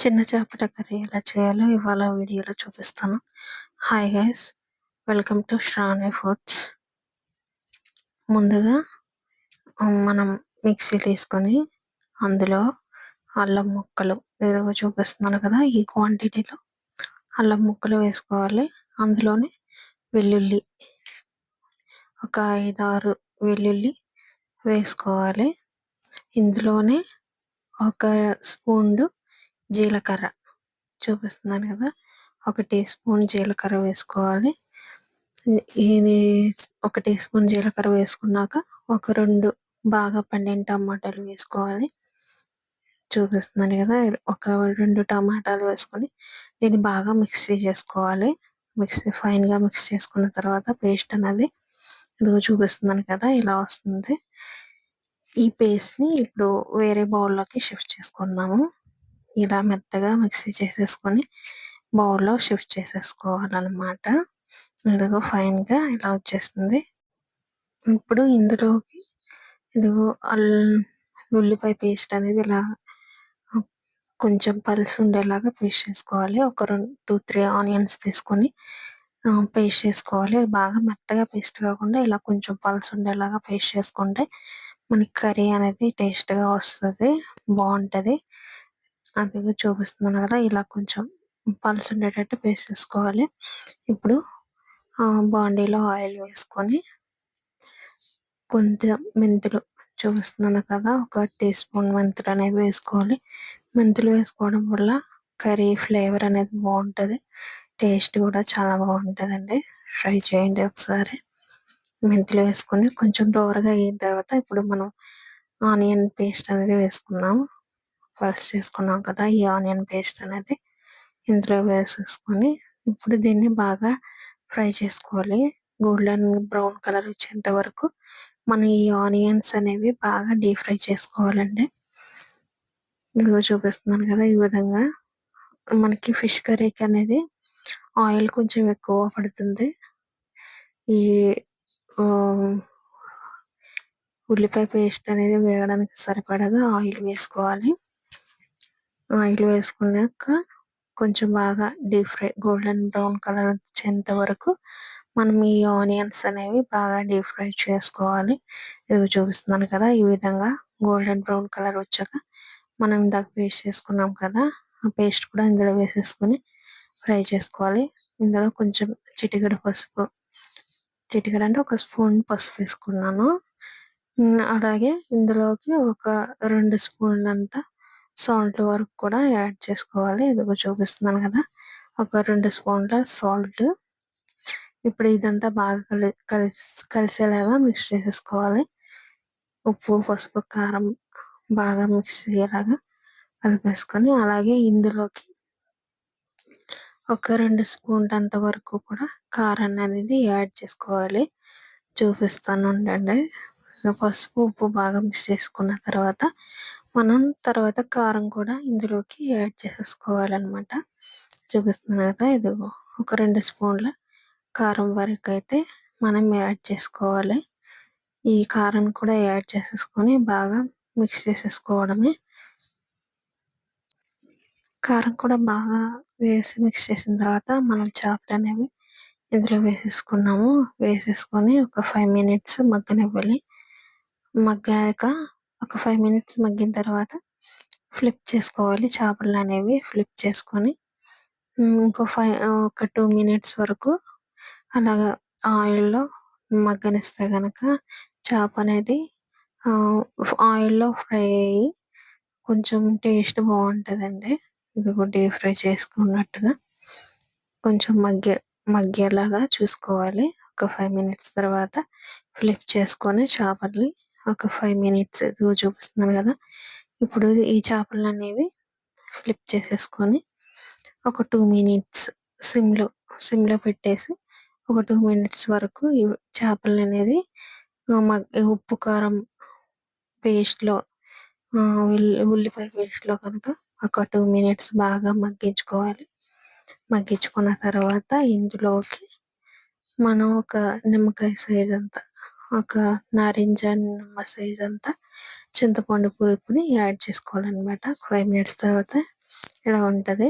చిన్న చేపల కర్రీ ఎలా చేయాలో ఇవాళ వీడియోలో చూపిస్తాను. Hi guys, welcome to Shravani foods. ముందుగా మనం మిక్సీ తీసుకొని అందులో అల్లం ముక్కలు ఏదో చూపిస్తున్నాను కదా, ఈ క్వాంటిటీలో అల్లం ముక్కలు వేసుకోవాలి. అందులోనే వెల్లుల్లి ఒక 5-6 వెల్లుల్లి వేసుకోవాలి. ఇందులోనే ఒక స్పూన్ జీలకర్ర చూపిస్తున్నాను కదా, 1 టీ స్పూన్ జీలకర్ర వేసుకోవాలి. ఇది 1 టీ స్పూన్ జీలకర్ర వేసుకున్నాక ఒక 2 బాగా పండిన టమాటాలు వేసుకోవాలి. చూపిస్తున్నాను కదా, ఒక 2 టమాటాలు వేసుకొని దీన్ని బాగా మిక్సీ చేసుకోవాలి. ఫైన్గా మిక్స్ చేసుకున్న తర్వాత పేస్ట్ అనేది ఇదిగో చూపిస్తున్నాను కదా, ఇలా వస్తుంది. ఈ పేస్ట్ని ఇప్పుడు వేరే బౌల్లోకి షిఫ్ట్ చేసుకుందాము. ఇలా మెత్తగా మిక్సీ చేసేసుకొని బౌల్లో షిఫ్ట్ చేసేసుకోవాలన్నమాట. ఇదిగో ఫైన్గా ఇలా వచ్చేస్తుంది. ఇప్పుడు ఇందులోకి ఇదిగో ఉల్లిపాయ పేస్ట్ అనేది ఇలా కొంచెం పల్స్ ఉండేలాగా పేస్ట్ చేసుకోవాలి. ఒక 2-3 ఆనియన్స్ తీసుకొని పేస్ట్ చేసుకోవాలి. బాగా మెత్తగా పేస్ట్ కాకుండా ఇలా కొంచెం పల్స్ ఉండేలాగా పేస్ట్ చేసుకుంటే మనకి కర్రీ అనేది టేస్ట్గా వస్తుంది, బాగుంటుంది. అది చూపిస్తున్నాను కదా, ఇలా కొంచెం పల్స్ ఉండేటట్టు పేస్ట్ చేసుకోవాలి. ఇప్పుడు బాండీలో ఆయిల్ వేసుకొని కొంచెం మెంతులు చూపిస్తున్నాను కదా, 1 టీ స్పూన్ మెంతులు అనేవి వేసుకోవాలి. మెంతులు వేసుకోవడం వల్ల కర్రీ ఫ్లేవర్ అనేది బాగుంటుంది, టేస్ట్ కూడా చాలా బాగుంటుందండి. ట్రై చేయండి ఒకసారి. మెంతులు వేసుకొని కొంచెం దోరగా అయిన తర్వాత ఇప్పుడు మనం ఆనియన్ పేస్ట్ అనేది వేసుకున్నాం. ఫస్ట్ చేసుకున్నాం కదా ఈ ఆనియన్ పేస్ట్ అనేది ఇందులో వేసేసుకొని ఇప్పుడు దీన్ని బాగా ఫ్రై చేసుకోవాలి. గోల్డెన్ బ్రౌన్ కలర్ వచ్చేంత వరకు మనం ఈ ఆనియన్స్ అనేవి బాగా డీప్ ఫ్రై చేసుకోవాలండి. ఇదిగో చూపిస్తున్నాను కదా, ఈ విధంగా మనకి ఫిష్ కర్రీకి అనేది ఆయిల్ కొంచెం ఎక్కువ పడుతుంది. ఈ ఉల్లిపాయ పేస్ట్ అనేది వేయడానికి సరిపడగా ఆయిల్ వేసుకోవాలి. ఆయిల్ వేసుకున్నాక కొంచెం బాగా deep fry golden brown colour వచ్చేంత వరకు మనం ఈ ఆనియన్స్ అనేవి బాగా డీప్ ఫ్రై చేసుకోవాలి. ఇది చూపిస్తున్నాను కదా, ఈ విధంగా గోల్డెన్ బ్రౌన్ కలర్ వచ్చాక మనం ఇందాక పేస్ట్ చేసుకున్నాం కదా, ఆ పేస్ట్ కూడా ఇందులో వేసేసుకొని ఫ్రై చేసుకోవాలి. ఇందులో కొంచెం చిటికెడు పసుపు, చిటికెడు అంటే 1 స్పూన్ పసుపు వేసుకున్నాను. అలాగే ఇందులోకి ఒక 2 స్పూన్లంతా సాల్ట్ వరకు కూడా యాడ్ చేసుకోవాలి. ఇదిగో చూపిస్తున్నాను కదా, ఒక 2 స్పూన్ల సాల్ట్. ఇప్పుడు ఇదంతా బాగా కలిసేలాగా మిక్స్ చేసేసుకోవాలి. ఉప్పు, పసుపు, కారం బాగా మిక్స్ అయ్యేలాగా కలిపేసుకొని అలాగే ఇందులోకి ఒక 2 స్పూన్లంత వరకు కూడా కారం అనేది యాడ్ చేసుకోవాలి. చూపిస్తాను ఉండండి. పసుపు, ఉప్పు బాగా మిక్స్ చేసుకున్న తర్వాత మనం తర్వాత కారం కూడా ఇందులోకి యాడ్ చేసేసుకోవాలన్నమాట. చూపిస్తున్నాను కదా, ఇదిగో ఒక 2 స్పూన్ల కారం వరకు అయితే మనం యాడ్ చేసుకోవాలి. ఈ కారం కూడా యాడ్ చేసేసుకొని బాగా మిక్స్ చేసేసుకోవడమే. కారం కూడా బాగా వేసి మిక్స్ చేసిన తర్వాత మనం చేపలు అనేవి ఇందులో వేసేసుకున్నాము. వేసేసుకొని ఒక 5 మినిట్స్ మగ్గనివ్వాలి. మగ్గాక ఒక 5 మినిట్స్ మగ్గిన తర్వాత ఫ్లిప్ చేసుకోవాలి. చేపలు అనేవి ఫ్లిప్ చేసుకొని ఒక 2 మినిట్స్ వరకు అలాగా ఆయిల్లో మగ్గనిస్తే గనక చేప అనేది ఆయిల్లో ఫ్రై అయ్యి కొంచెం టేస్ట్ బాగుంటుందండి. ఇది డీప్ ఫ్రై చేసుకున్నట్టుగా కొంచెం మగ్గేలాగా చూసుకోవాలి. ఒక 5 మినిట్స్ తర్వాత ఫ్లిప్ చేసుకొని చేపల్ని ఒక 5 మినిట్స్ చూపిస్తున్నాను కదా, ఇప్పుడు ఈ చేపలు అనేవి ఫ్లిప్ చేసేసుకొని ఒక 2 మినిట్స్ సిమ్లో పెట్టేసి ఒక 2 మినిట్స్ వరకు ఈ చేపలు అనేది ఉప్పు కారం పేస్ట్లో ఉల్లిపాయ పేస్ట్లో కనుక ఒక 2 మినిట్స్ బాగా మగ్గించుకోవాలి. మగ్గించుకున్న తర్వాత ఇందులోకి మనం ఒక నిమ్మకాయ సైజ్ అంతా, ఒక నారింజ నిమ్మ సైజ్ అంతా చింతపండు పులుపుని యాడ్ చేసుకోవాలన్నమాట. 5 మినిట్స్ తర్వాత ఇలా ఉంటది.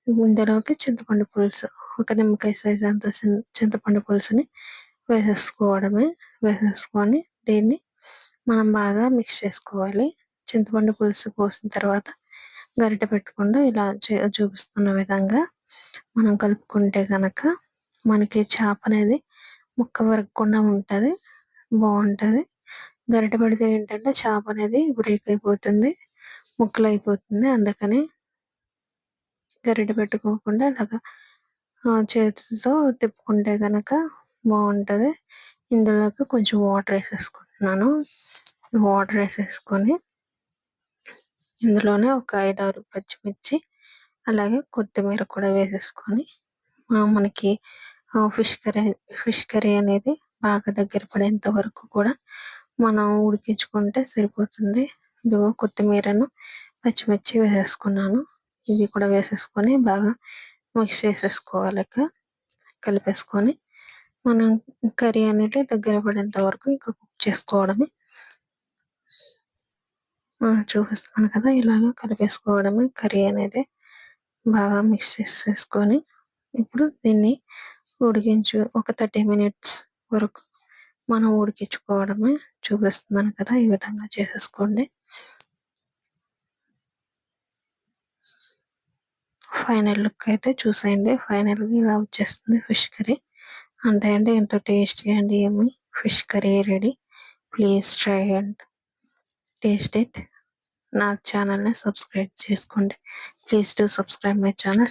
ఇందులోకి చింతపండు పులుసు, ఒక నిమ్మకాయ సైజ్ అంత చింతపండు పులుసుని వేసేసుకోవడమే. వేసేసుకొని దీన్ని మనం బాగా మిక్స్ చేసుకోవాలి. చింతపండు పులుసు పోసిన తర్వాత గరిటె పెట్టకుండా ఇలా చూపిస్తున్న విధంగా మనం కలుపుకుంటే కనుక మనకి చేప అనేది ముక్క విరగకుండా ఉంటది. బాగుంటది. గరిటె పెడితే ఏంటంటే చేప అనేది బ్రేక్ అయిపోతుంది, ముక్కలు అయిపోతుంది. అందుకని గరిటె పెట్టుకోకుండా అలాగా చేతితో తిప్పుకుంటే గనక బాగుంటది. ఇందులోకి కొంచెం వాటర్ వేసేసుకుంటున్నాను. వాటర్ వేసేసుకొని ఇందులోనే ఒక 5, 6 పచ్చిమిర్చి అలాగే కొత్తిమీర కూడా వేసేసుకొని మనకి ఫిష్ కర్రీ అనేది బాగా దగ్గర పడేంత వరకు కూడా మనం ఉడికించుకుంటే సరిపోతుంది. ఇదిగో కొత్తిమీరను, పచ్చిమిర్చి వేసేసుకున్నాను. ఇది కూడా వేసేసుకొని బాగా మిక్స్ చేసేసుకోవాలి. కలిపేసుకొని మనం కర్రీ అనేది దగ్గర పడేంత వరకు ఇంకా కుక్ చేసుకోవడమే. చూపిస్తున్నాను కదా, ఇలాగ కలిపేసుకోవడమే కర్రీ అనేది. బాగా మిక్స్ చేసేసుకొని ఇప్పుడు దీన్ని ఒక 30 మినిట్స్ వరకు మనం ఉడికించుకోవడమే. చూపిస్తున్నాను కదా, ఈ విధంగా చేసేసుకోండి. ఫైనల్ లుక్ అయితే చూసేయండి. ఫైనల్గా ఇలా వచ్చేస్తుంది ఫిష్ కర్రీ. అంతే అండి, ఎంతో tasty and yummy fish curry ready. Please try and taste it. నా ఛానల్ని సబ్స్క్రైబ్ చేసుకోండి. Please do subscribe my channel.